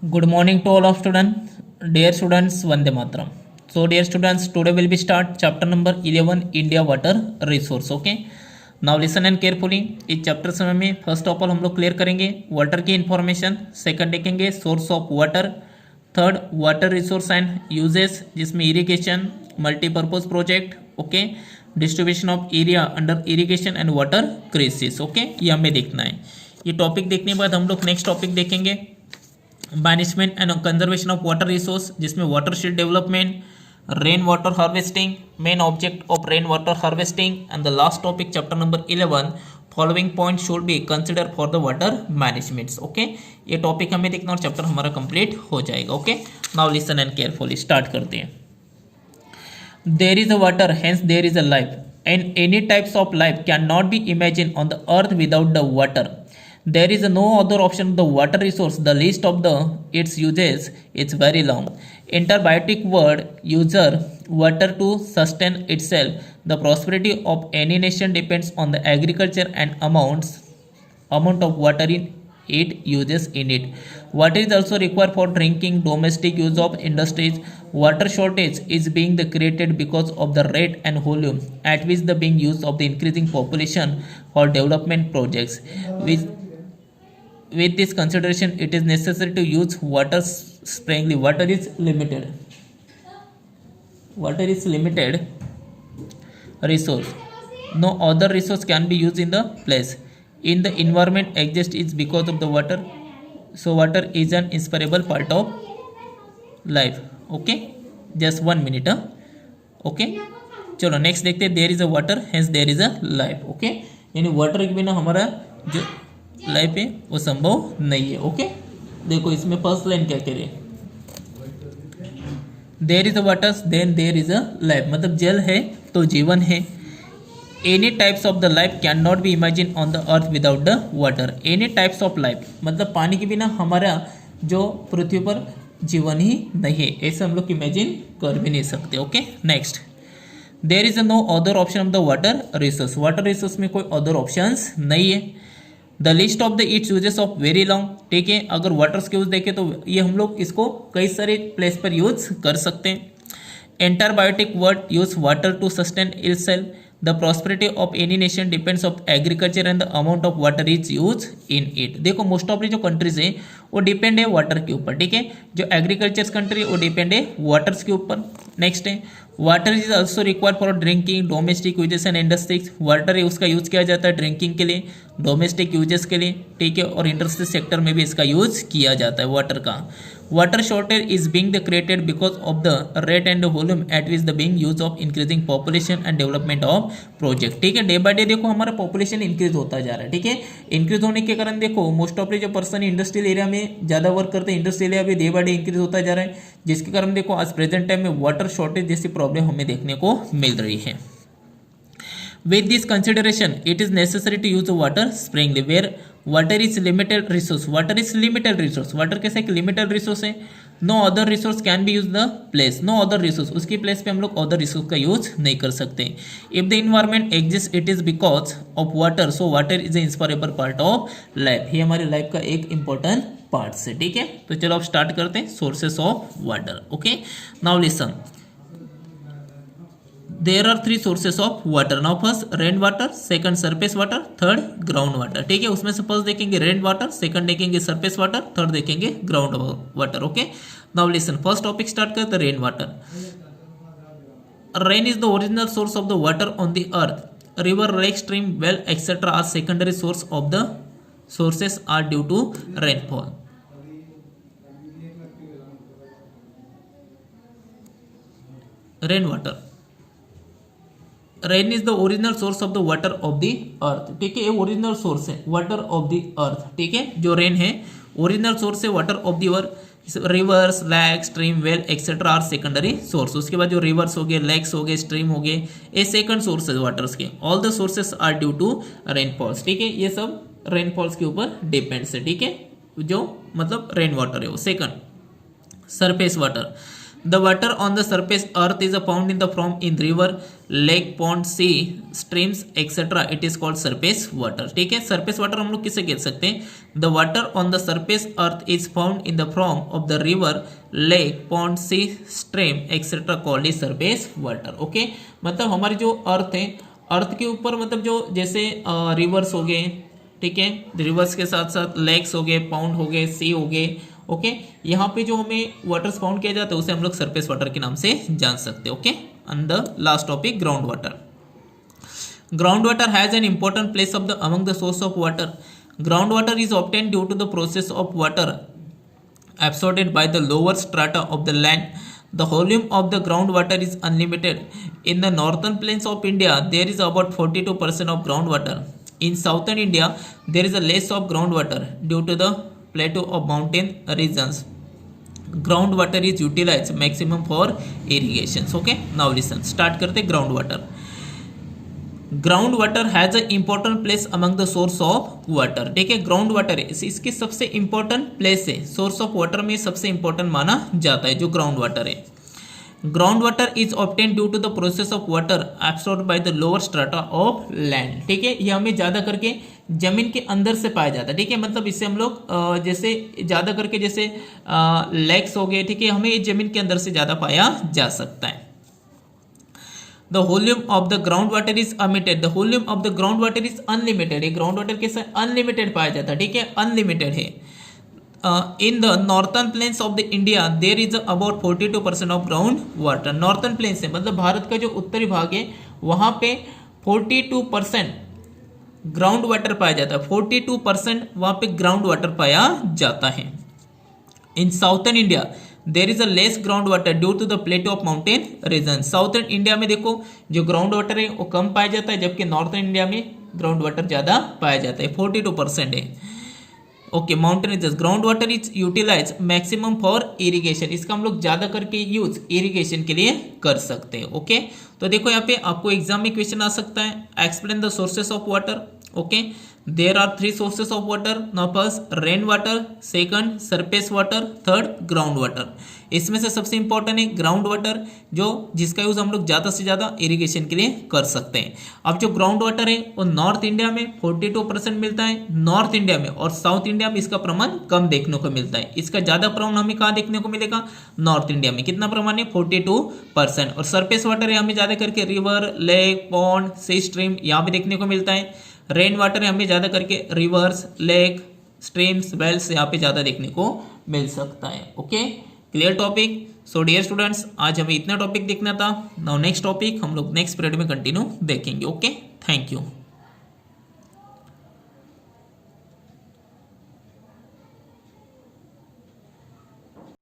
Good morning to all of students. Dear students, Vande Mataram. So, dear students, today will be start chapter number 11, India Water Resource. Okay. Now listen and carefully. इस chapter समय में first of all हम लोग clear करेंगे water की information, second देखेंगे source of water, third water resource and uses जिसमें irrigation, multipurpose project, okay, distribution of area under irrigation and water crisis. Okay, ये हमें देखना है. ये टॉपिक देखने के बाद हम लोग नेक्स्ट टॉपिक देखेंगे management and conservation of water resource जिसमें watershed development, rain water harvesting, main object of rain water harvesting and the last topic chapter number 11 following point should be consider for the water management. Okay, ये topic हमें देखना और chapter हमारा complete हो जाएगा. Okay, now listen and carefully start करते हैं. There is a water hence there is a life and any types of life can not be imagine on the earth without the water. There is no other option. The water resource, the list of its uses, it's very long. Interbiotic word user water to sustain itself. The prosperity of any nation depends on the agriculture and amount of water in it uses in it. Water is also required for drinking, domestic use of industries. Water shortage is being created because of the rate and volume at which the being used of the increasing population for development projects. With this consideration, it is necessary to use water sparingly. Water is limited. Water is limited resource. No other resource can be used in the place. In the environment exists is because of the water. So water is an inseparable part of life. Okay, just 1 minute. Okay, चलो next देखते हैं. There is a water hence there is a life. Okay, यानी water के बिना हमारा जो life है वो संभव नहीं है. ओके, देखो इसमें फर्स्ट लाइन क्या कह रही है. There is a water then there is a life, मतलब जल है तो जीवन है. Any types of the life can not be imagine on the earth without the water. Any types of life मतलब पानी के बिना हमारा जो पृथ्वी पर जीवन ही नहीं है, ऐसे हम लोग इमेजिन कर भी नहीं सकते. Okay, next. There is no other option of the water resource. Water resource में कोई अदर ऑप्शंस नहीं है. The list of the its uses of very long. ठीक है, अगर वाटर्स के यूज देखें तो ये हम लोग इसको कई सारे प्लेस पर यूज कर सकते हैं. Entire biotic world use water to sustain itself. The prosperity of any nation depends of agriculture and the amount of water is use in it. देखो मोस्ट ऑफ जो कंट्रीज है वो डिपेंड है वाटर के ऊपर. ठीक है, जो एग्रीकल्चर कंट्री है वो डिपेंड है वाटर्स के ऊपर. नेक्स्ट है water is also required for drinking, domestic uses and industries. Water है उसका यूज किया जाता है ड्रिंकिंग के लिए, डोमेस्टिक यूजेस के लिए. ठीक है, और इंडस्ट्री सेक्टर में भी इसका यूज किया जाता है वाटर का. Water shortage is being created because of the rate and volume at which the being use of increasing population and development of project. ठीक है, डे बाय डे देखो हमारा पॉपुलेशन इंक्रीज होता जा रहा है. ठीक है, इंक्रीज होने के कारण देखो मोस्ट ऑफ जो पर्सन इंडस्ट्रियल एरिया में ज्यादा वर्क करते हैं, इंडस्ट्रियल एरिया भी डे बाय डे इंक्रीज होता जा रहा है, जिसके कारण देखो आज प्रेजेंट टाइम में वाटर शॉर्टेज जैसी प्रॉब्लम हमें देखने को मिल रही है. With this consideration, it is necessary to use water sparingly where water is limited resource. Water is limited resource. Water कैसा एक limited resource है. No other resource can be used the place. No other resource. उसकी place पे हम लोग other resource का use नहीं कर सकते. If the environment exists, it is because of water. So water is an inseparable part of life. ये हमारी life का एक important part है. ठीक है, तो चलो अब start करते हैं sources of water. Okay, now listen. There are 3 sources of water. Now first rain water, second surface water, third ground water. ठीक है, उसमें से फर्स्ट देखेंगे रेन वाटर, सेकंड देखेंगे सरफेस वाटर, थर्ड देखेंगे ground water. Okay, now listen. First topic start करते हैं rain water. Rain is the original source of the water on the earth. River, lake, stream, well etcetera are secondary source of the sources are due to rainfall. Rain water, rain is the original source of the water of the earth. ठीक है, ये original source है water of the earth. ठीक है, जो rain है original source है water of the earth. Rivers, lake, stream, well etcetera are secondary source. उसके बाद जो रिवर्स हो गए, लेक्स हो गए, स्ट्रीम हो गए, ये सेकंड सोर्स है वाटर्स के. All the sources are due to rainfalls. ठीक है, ये सब रेनफॉल्स के ऊपर डिपेंड्स है. ठीक है, जो मतलब रेन वाटर है वो. Second surface water. The water on the surface earth is found in the from in river, lake, pond, sea, streams etcetera, it is called surface water. ठीक है, सरफेस वाटर हम लोग किसे कह सकते हैं? The water on the surface earth is found in the from of the river, lake, pond, sea, stream etcetera called is surface water. Okay, मतलब हमारी जो अर्थ है, अर्थ के ऊपर मतलब जो जैसे रिवर्स हो गए, ठीक है, रिवर्स के साथ साथ लेक्स हो गए, पाउंड हो गए, सी हो गए। ओके, यहाँ पे जो हमें वाटर्स फाउंड किया जाता है उसे हम लोग सरफेस वाटर के नाम से जान सकते हैं। Okay, and the last topic ground water. Ground water has an important place of the among the source of water. Ground water is obtained due to the process of water absorbed by the lower strata of the land. The volume of the groundwater is unlimited. In the northern plains of India, there is about 42% of groundwater. In southern India, there is a less of groundwater due to the plateau of mountain regions. Groundwater is utilized maximum for irrigation. Okay, now listen. Start करते groundwater. Ground water has a important place among the source of water. ठीक है, ground water है इसकी सबसे important place है, source of water में सबसे important माना जाता है जो ग्राउंड वाटर है। Ground water is obtain due to the process of water absorbed by the lower strata of land. ठीक है, ये हमें ज्यादा करके जमीन के अंदर से पाया जाता है। ठीक है, मतलब इससे हम लोग जैसे ज्यादा करके जैसे लेक्स हो गए, ठीक है, हमें ये जमीन के अंदर से ज्यादा पाया जा सकता है। The volume of the groundwater is unlimited. The volume of the groundwater is unlimited. ये groundwater कैसा अनलिमिटेड पाया जाता है। ठीक है, अनलिमिटेड है। In the northern plains of the India, there is about 42% of ground water. Northern plains है मतलब भारत का जो उत्तरी भाग है वहाँ पे 42% ग्राउंड वाटर पाया जाता है। 42% वहाँ पे ग्राउंड वाटर पाया जाता है। In southern India there is a less ground water due to the plateau of mountain region. Southern India में देखो जो ग्राउंड वाटर है वो कम पाया जाता है, जबकि नॉर्थर्न इंडिया में ग्राउंड वाटर ज्यादा पाया जाता है, 42% है। Okay, mountain region ground water is utilize maximum for irrigation. इसका हम लोग ज्यादा करके यूज इरिगेशन के लिए कर सकते हैं। ओके, तो देखो यहाँ पे आपको एग्जाम में क्वेश्चन आ सकता है, explain the sources of water. Okay, there are 3 sources of water. now first rain water, second surface water, third ground water. इसमें से सबसे इंपॉर्टेंट है ग्राउंड वाटर जो जिसका यूज हम लोग ज्यादा से ज्यादा इरिगेशन के लिए कर सकते हैं। अब जो ग्राउंड वाटर है वो नॉर्थ इंडिया में 42% मिलता है नॉर्थ इंडिया में, और साउथ इंडिया में इसका प्रमाण कम देखने को मिलता है। इसका ज्यादा प्रमाण हमें कहाँ देखने को मिलेगा? नॉर्थ इंडिया में। कितना प्रमाण है? 42%। और सरफेस वाटर है हमें ज्यादा करके river, lake, pond, sea, stream यहाँ पे देखने को मिलता है। रेन वाटर हमें ज़्यादा करके रिवर्स, लेक, स्ट्रीम्स, वेल्स यहाँ पे ज़्यादा देखने को मिल सकता है। Okay, clear topic. So dear students, आज हमें इतना टॉपिक देखना था। नाउ नेक्स्ट टॉपिक हम लोग नेक्स्ट पीरियड में कंटिन्यू देखेंगे। Okay, thank you.